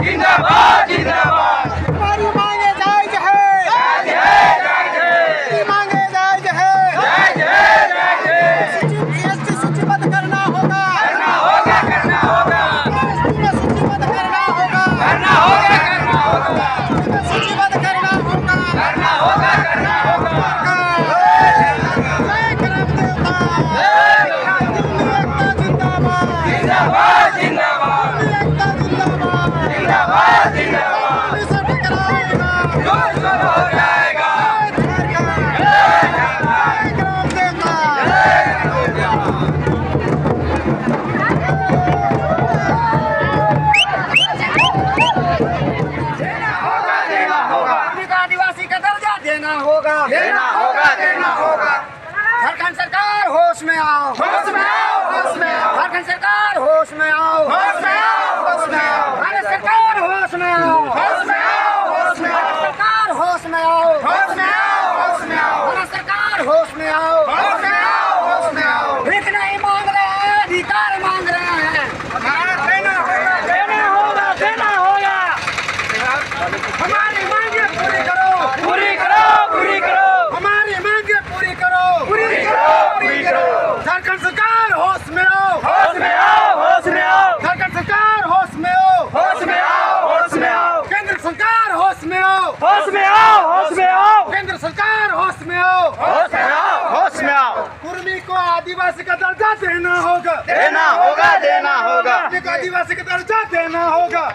जिंदाबाद जिंदाबाद हमारी मांगे जायज है, मांगे जायज है। जीएसटी सूचीबद्ध करना होगा, करना होगा सूचीबद्ध करना होगा, सूचीबद्ध करना होगा। जय करम देवता, एकता जिंदाबाद, जिंदाबाद जिंदाबाद एकता जिंदाबाद। जिंदाबाद जिंदाबाद इसे टकराएगा, जोर हो जाएगा जय करम देवता। देना होगा आदिवासी का दर्जा देना होगा, देना होगा झारखंड सरकार होश में आओ, होश में आओ झारखंड सरकार होश में आओ, होश में आओ भारत सरकार होश में आओ, होश में आओ भारत सरकार होश में आओ, होश में आओ भारत सरकार होश में आओ। भीख नहीं मांग रहे हैं, अधिकार मांग रहे हैं। देना होगा हमारी मांगे पूरी करो, पूरी करो हमारी मांगे पूरी करो। झारखंड सरकार होश में आओ, होश में आओ झारखंड सरकार होश में आओ, केंद्र सरकार होश में आओ, केंद्र सरकार होश में आओ। कुर्मी को आदिवासी का दर्जा देना होगा, देना होगा कुर्मी को आदिवासी का दर्जा देना होगा।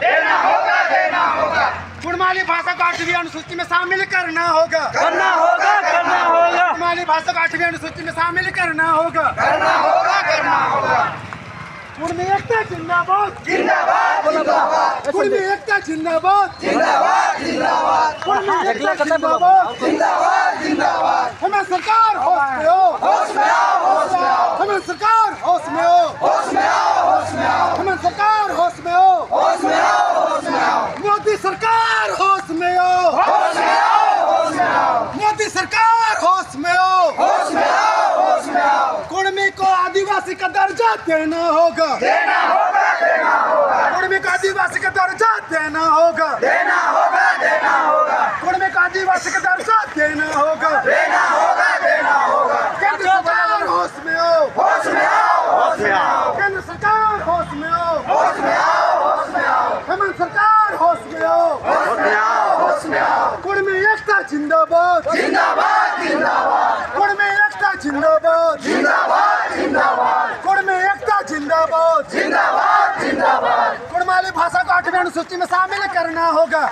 कुड़माली भाषा को 8वीं अनुसूची में शामिल करना होगा, कुड़माली भाषा को 8वीं अनुसूची में शामिल करना होगा। कुर्मी एकता जिंदाबाद, कुर्मी एकता जिंदाबाद, कुर्मी एकता जिंदाबाद। हमें सरकार होश में हो, हमें सरकार होश में हो, हमें सरकार होश में हो। मोदी सरकार होश में हो, मोदी सरकार होश में हो। कुर्मी को आदिवासी का दर्जा देना होगा, कुर्मी को आदिवासी का दर्जा देना होगा, कुर्मी को आदिवासी का दर्जा देना होगा। केंद्र सरकार होश में हो, केंद्र सरकार होश में हो, हेमंत सरकार होश में हो। कुर्मी एकता जिंदाबाद, कुर्मी एकता जिंदाबाद, कुर्मी एकता जिंदाबाद। कुड़माली भाषा को 8वीं अनुसूची में शामिल करना होगा,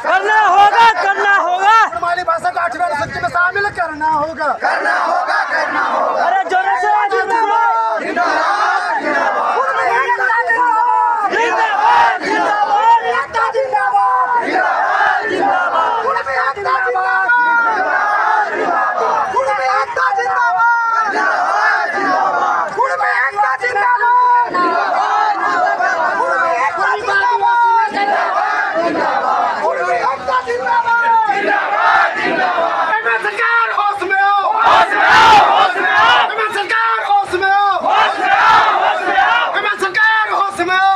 कुड़माली भाषा को 8वीं अनुसूची में शामिल करना होगा। अरे जोर से कुर्मी एकता जिंदाबाद, कुर्मी एकता जिंदाबाद, कुर्मी एकता जिंदाबाद, कुर्मी एकता जिंदाबाद, कुर्मी एकता जिंदाबाद। हेमंत सरकार होश में हो, हेमंत सरकार होश में हो, हेमंत सरकार होश में हो।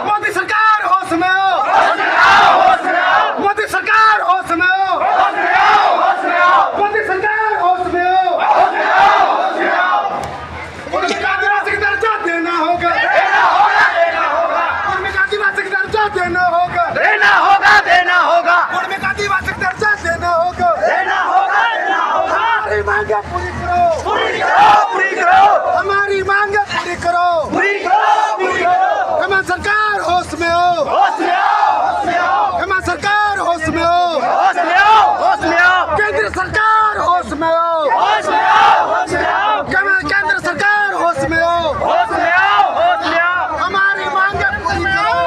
मोदी सरकार होश में हो, मोदी सरकार होश में हो, मोदी सरकार होश में हो। कुर्मी को आदिवासी का दर्जा देना होगा, कुर्मी को आदिवासी का दर्जा देना होगा, कुर्मी को आदिवासी का दर्जा देना होगा। हमारी मांगे पूरी करो, हमारी मांगे पूरी करो। हेमंत सरकार होश में हो, हेमंत सरकार होश में हो, केंद्र सरकार होश में हो, केंद्र सरकार होश में हो। हमारी मांगे पूरी करो,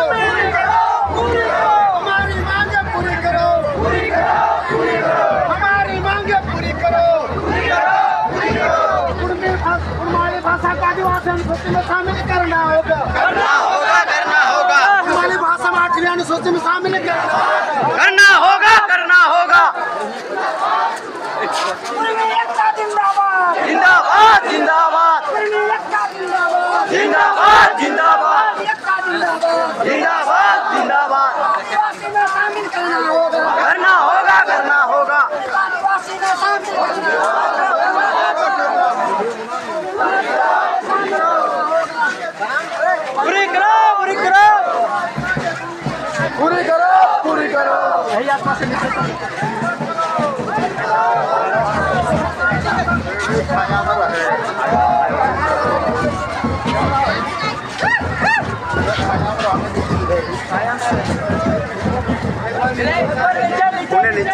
हमारी मांगे पूरी करो, हमारी मांगे पूरी करो। कुड़माली भाषा को आदिवासी अनुसूची में शामिल करना होगा, कुड़माली भाषा में 8वीं अनुसूची में शामिल करना होगा। कुर्मी एकता जिंदाबाद, जिंदाबाद कुर्मी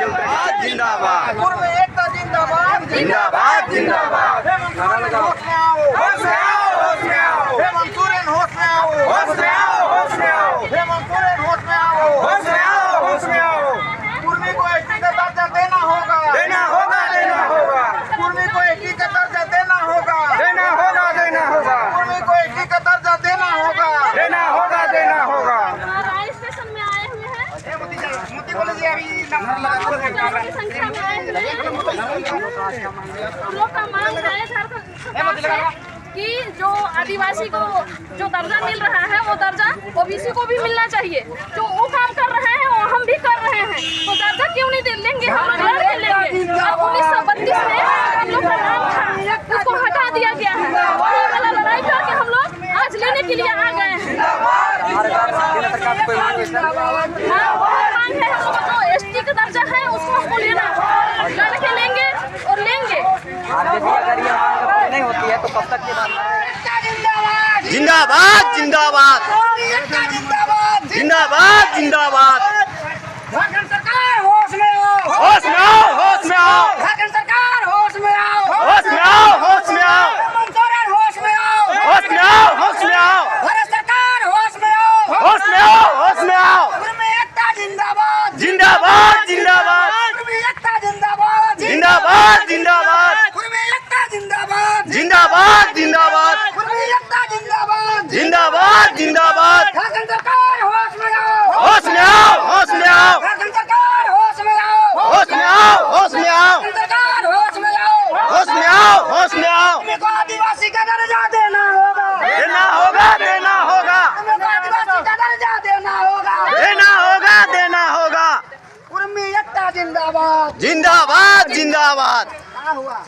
जिंदाबाद पूर्व एकता जिंदाबाद जिंदाबाद जिंदाबाद होश में आओ होश में आओ होश में आओ हेमंत सोरेन होश में आओ होश में आओ होश में आओ हेमंत सोरेन होश में आओ होश में आओ होश में आओ कुर्मी को एसटी का दर्जा देना होगा देना होगा देना होगा कुर्मी को एसटी का दर्जा देना होगा देना होगा देना होगा कुर्मी को एसटी का दर्जा देना होगा देना होगा देना होगा राय स्टेशन में आए हुए हैं मोती बोले जी अभी नंबर लगा की संख्या में आए हुए हैं हम लोग का मांग है झारखंड सरकार से कि जो आदिवासी को जो दर्जा मिल रहा है वो दर्जा ओबीसी को भी मिलना चाहिए। जो वो काम कर रहे हैं वो हम भी कर रहे हैं, तो दर्जा क्यों नहीं लेंगे? हम लड़ के लेंगे। 1932 में हम लोग का नाम था, उसको हटा दिया गया है। वही वाला लड़ाई करके हम लोग आज लेने के लिए आ गए हैं। हाँ, वही मांग है हम लोग को, एसटी का दर्जा है उसको हमको लेना है। लड़ के लेंगे और लेंगे। नहीं होती है तो कब तक जिंदाबाद जिंदाबाद जिंदाबाद जिंदाबाद झारखंड सरकार होश में आओ होश में आओ होश में आओ झारखंड सरकार होश में आओ होश में आओ होश में आओ हेमंत सोरेन होश में आओ होश में आओ होश में आओ भारत सरकार होश में आओ होश में आओ होश में आओ कुर्मी एकता जिंदाबाद जिंदाबाद जिंदाबाद कुर्मी एकता जिंदाबाद जिंदाबाद जिंदाबाद कुर्मी एकता जिंदाबाद जिंदाबाद जिंदाबाद कुर्मी एकता जिंदाबाद जिंदाबाद जिंदाबाद झारखंड सरकार होश में आओ होश में आओ होश में आओ झारखंड सरकार होश में आओ होश में आओ होश में आओ झारखंड सरकार होश में आओ होश में आओ होश में आओ हमें को आदिवासी का दर्जा देना होगा देना होगा देना होगा हमें को आदिवासी का दर्जा देना होगा देना होगा देना होगा कुर्मी एकता जिंदाबाद जिंदाबाद जिंदाबाद क्या हुआ